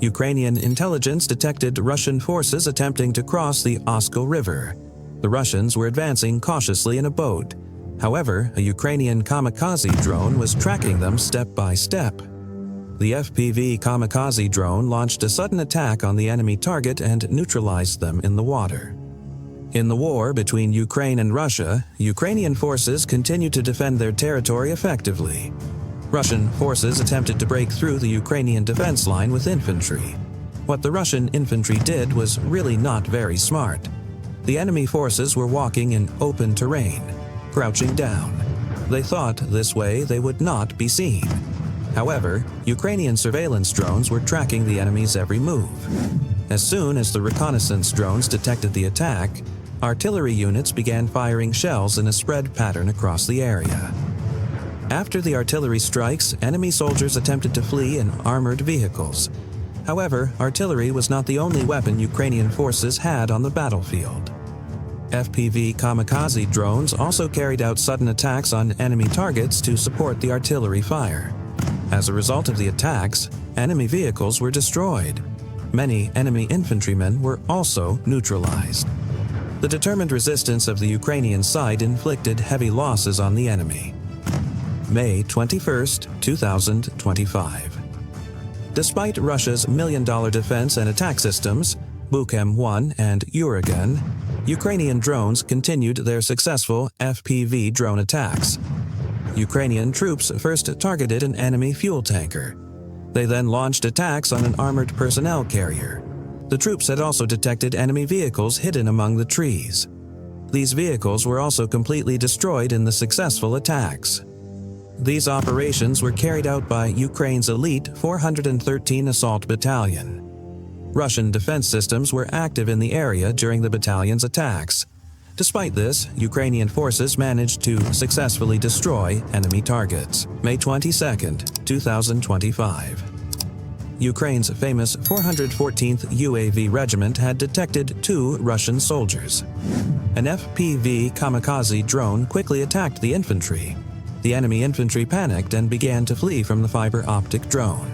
Ukrainian intelligence detected Russian forces attempting to cross the Oskil River. The Russians were advancing cautiously in a boat. However, a Ukrainian kamikaze drone was tracking them step by step. The FPV kamikaze drone launched a sudden attack on the enemy target and neutralized them in the water. In the war between Ukraine and Russia, Ukrainian forces continued to defend their territory effectively. Russian forces attempted to break through the Ukrainian defense line with infantry. What the Russian infantry did was really not very smart. The enemy forces were walking in open terrain, crouching down. They thought this way they would not be seen. However, Ukrainian surveillance drones were tracking the enemy's every move. As soon as the reconnaissance drones detected the attack, artillery units began firing shells in a spread pattern across the area. After the artillery strikes, enemy soldiers attempted to flee in armored vehicles. However, artillery was not the only weapon Ukrainian forces had on the battlefield. FPV kamikaze drones also carried out sudden attacks on enemy targets to support the artillery fire. As a result of the attacks, enemy vehicles were destroyed. Many enemy infantrymen were also neutralized. The determined resistance of the Ukrainian side inflicted heavy losses on the enemy. May 21, 2025. Despite Russia's million-dollar defense and attack systems, Buchem-1 and Uragan, Ukrainian drones continued their successful FPV drone attacks. Ukrainian troops first targeted an enemy fuel tanker. They then launched attacks on an armored personnel carrier. The troops had also detected enemy vehicles hidden among the trees. These vehicles were also completely destroyed in the successful attacks. These operations were carried out by Ukraine's elite 413 Assault Battalion. Russian defense systems were active in the area during the battalion's attacks. Despite this, Ukrainian forces managed to successfully destroy enemy targets. May 22, 2025. Ukraine's famous 414th UAV Regiment had detected 2 Russian soldiers. An FPV kamikaze drone quickly attacked the infantry. The enemy infantry panicked and began to flee from the fiber optic drone.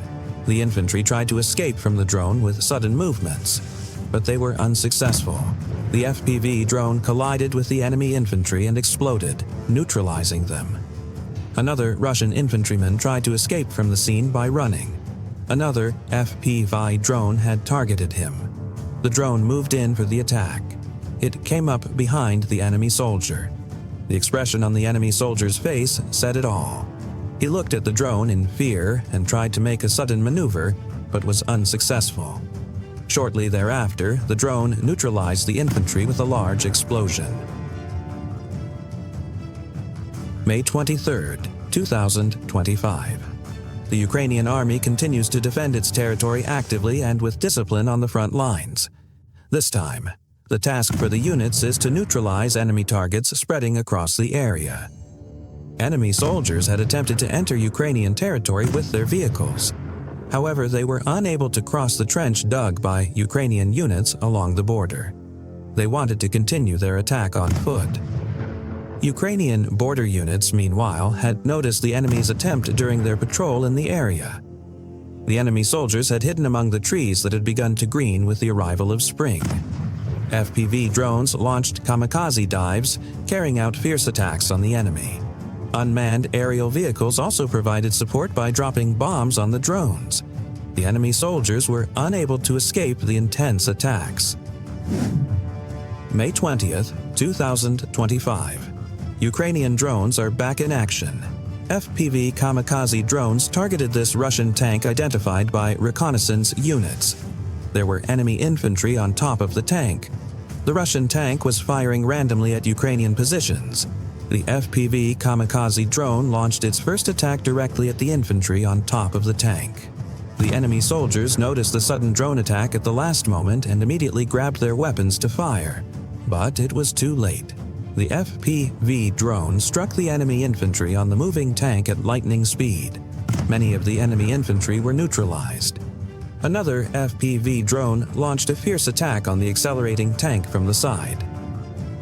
The infantry tried to escape from the drone with sudden movements, but they were unsuccessful. The FPV drone collided with the enemy infantry and exploded, neutralizing them. Another Russian infantryman tried to escape from the scene by running. Another FPV drone had targeted him. The drone moved in for the attack. It came up behind the enemy soldier. The expression on the enemy soldier's face said it all. He looked at the drone in fear and tried to make a sudden maneuver, but was unsuccessful. Shortly thereafter, the drone neutralized the infantry with a large explosion. May 23, 2025. The Ukrainian army continues to defend its territory actively and with discipline on the front lines. This time, the task for the units is to neutralize enemy targets spreading across the area. Enemy soldiers had attempted to enter Ukrainian territory with their vehicles. However, they were unable to cross the trench dug by Ukrainian units along the border. They wanted to continue their attack on foot. Ukrainian border units, meanwhile, had noticed the enemy's attempt during their patrol in the area. The enemy soldiers had hidden among the trees that had begun to green with the arrival of spring. FPV drones launched kamikaze dives, carrying out fierce attacks on the enemy. Unmanned aerial vehicles also provided support by dropping bombs on the drones. The enemy soldiers were unable to escape the intense attacks. May 20th, 2025. Ukrainian drones are back in action. FPV kamikaze drones targeted this Russian tank identified by reconnaissance units. There were enemy infantry on top of the tank. The Russian tank was firing randomly at Ukrainian positions. The FPV kamikaze drone launched its first attack directly at the infantry on top of the tank. The enemy soldiers noticed the sudden drone attack at the last moment and immediately grabbed their weapons to fire. But it was too late. The FPV drone struck the enemy infantry on the moving tank at lightning speed. Many of the enemy infantry were neutralized. Another FPV drone launched a fierce attack on the accelerating tank from the side.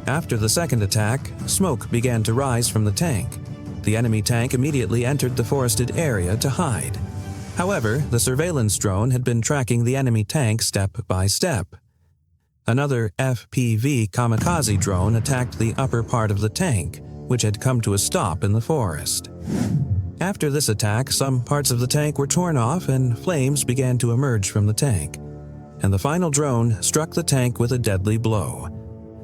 After the second attack, smoke began to rise from the tank. The enemy tank immediately entered the forested area to hide. However, the surveillance drone had been tracking the enemy tank step by step. Another FPV kamikaze drone attacked the upper part of the tank, which had come to a stop in the forest. After this attack, some parts of the tank were torn off and flames began to emerge from the tank, and the final drone struck the tank with a deadly blow.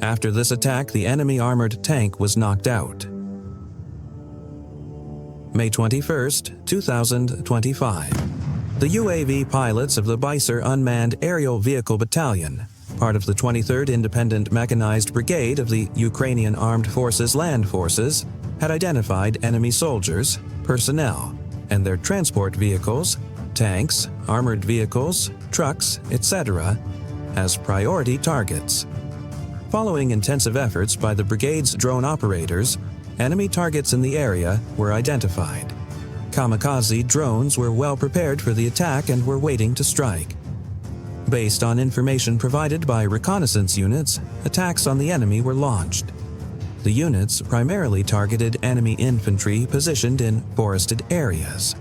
After this attack, the enemy armored tank was knocked out. May 21, 2025. The UAV pilots of the Beiser Unmanned Aerial Vehicle Battalion, part of the 23rd Independent Mechanized Brigade of the Ukrainian Armed Forces Land Forces, had identified enemy soldiers, personnel, and their transport vehicles, tanks, armored vehicles, trucks, etc., as priority targets. Following intensive efforts by the brigade's drone operators, enemy targets in the area were identified. Kamikaze drones were well prepared for the attack and were waiting to strike. Based on information provided by reconnaissance units, attacks on the enemy were launched. The units primarily targeted enemy infantry positioned in forested areas.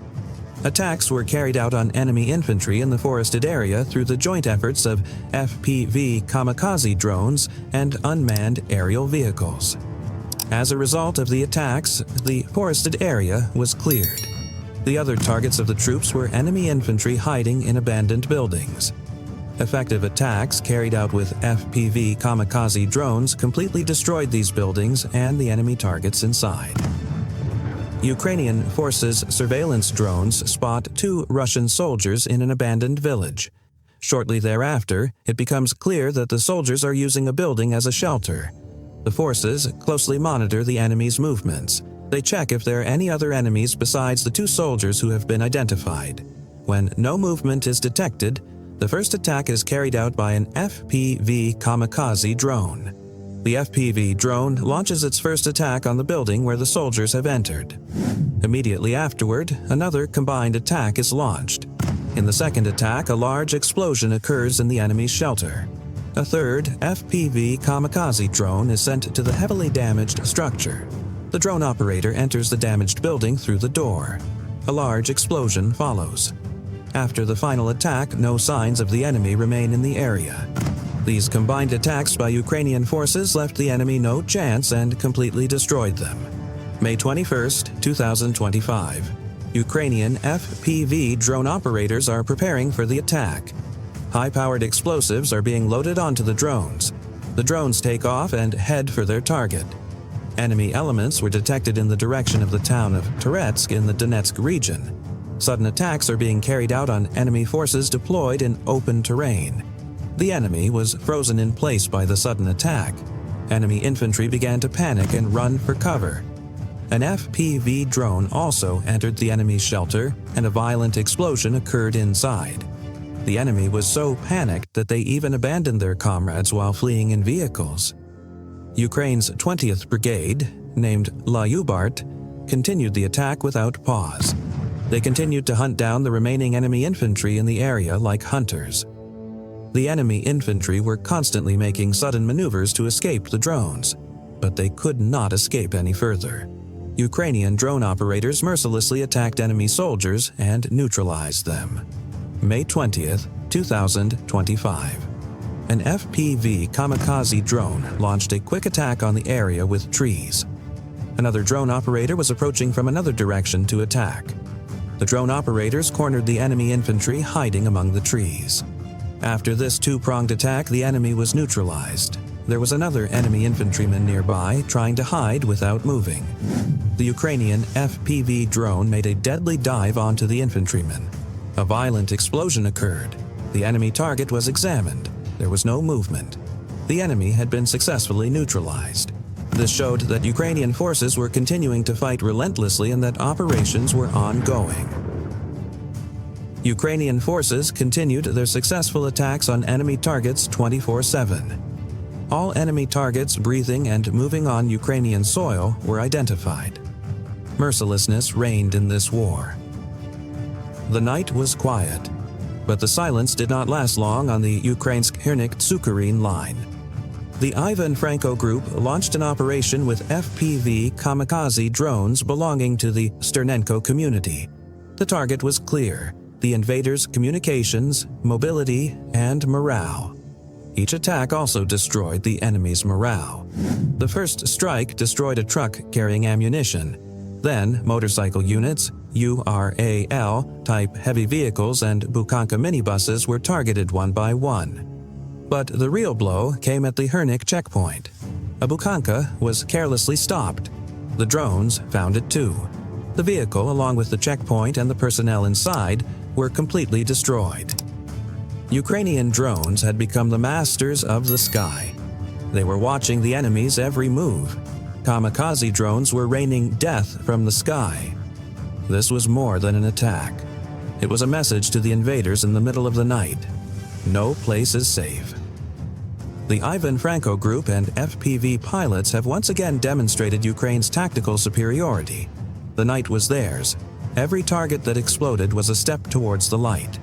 Attacks were carried out on enemy infantry in the forested area through the joint efforts of FPV kamikaze drones and unmanned aerial vehicles. As a result of the attacks, the forested area was cleared. The other targets of the troops were enemy infantry hiding in abandoned buildings. Effective attacks carried out with FPV kamikaze drones completely destroyed these buildings and the enemy targets inside. Ukrainian forces' surveillance drones spot 2 Russian soldiers in an abandoned village. Shortly thereafter, it becomes clear that the soldiers are using a building as a shelter. The forces closely monitor the enemy's movements. They check if there are any other enemies besides the 2 soldiers who have been identified. When no movement is detected, the first attack is carried out by an FPV kamikaze drone. The FPV drone launches its first attack on the building where the soldiers have entered. Immediately afterward, another combined attack is launched. In the second attack, a large explosion occurs in the enemy's shelter. A third FPV kamikaze drone is sent to the heavily damaged structure. The drone operator enters the damaged building through the door. A large explosion follows. After the final attack, no signs of the enemy remain in the area. These combined attacks by Ukrainian forces left the enemy no chance and completely destroyed them. May 21, 2025. Ukrainian FPV drone operators are preparing for the attack. High-powered explosives are being loaded onto the drones. The drones take off and head for their target. Enemy elements were detected in the direction of the town of Toretsk in the Donetsk region. Sudden attacks are being carried out on enemy forces deployed in open terrain. The enemy was frozen in place by the sudden attack. Enemy infantry began to panic and run for cover. An FPV drone also entered the enemy's shelter, and a violent explosion occurred inside. The enemy was so panicked that they even abandoned their comrades while fleeing in vehicles. Ukraine's 20th Brigade, named Lyubart, continued the attack without pause. They continued to hunt down the remaining enemy infantry in the area like hunters. The enemy infantry were constantly making sudden maneuvers to escape the drones, but they could not escape any further. Ukrainian drone operators mercilessly attacked enemy soldiers and neutralized them. May 20th, 2025. An FPV kamikaze drone launched a quick attack on the area with trees. Another drone operator was approaching from another direction to attack. The drone operators cornered the enemy infantry hiding among the trees. After this 2-pronged attack, the enemy was neutralized. There was another enemy infantryman nearby trying to hide without moving. The Ukrainian FPV drone made a deadly dive onto the infantryman. A violent explosion occurred. The enemy target was examined. There was no movement. The enemy had been successfully neutralized. This showed that Ukrainian forces were continuing to fight relentlessly and that operations were ongoing. Ukrainian forces continued their successful attacks on enemy targets 24/7. All enemy targets breathing and moving on Ukrainian soil were identified. Mercilessness reigned in this war. The night was quiet, but the silence did not last long on the Ukrainsk-Hernik-Tsukurin line. The Ivan Franko Group launched an operation with FPV kamikaze drones belonging to the Sternenko community. The target was clear. the invaders' communications, mobility, and morale. Each attack also destroyed the enemy's morale. The first strike destroyed a truck carrying ammunition. Then, motorcycle units, URAL-type heavy vehicles and Bukanka minibuses were targeted one by one. But the real blow came at the Hernik checkpoint. A Bukanka was carelessly stopped. The drones found it too. The vehicle, along with the checkpoint and the personnel inside, were completely destroyed. Ukrainian drones had become the masters of the sky. They were watching the enemy's every move. Kamikaze drones were raining death from the sky. This was more than an attack. It was a message to the invaders in the middle of the night. No place is safe. The Ivan Franko Group and FPV pilots have once again demonstrated Ukraine's tactical superiority. The night was theirs. Every target that exploded was a step towards the light.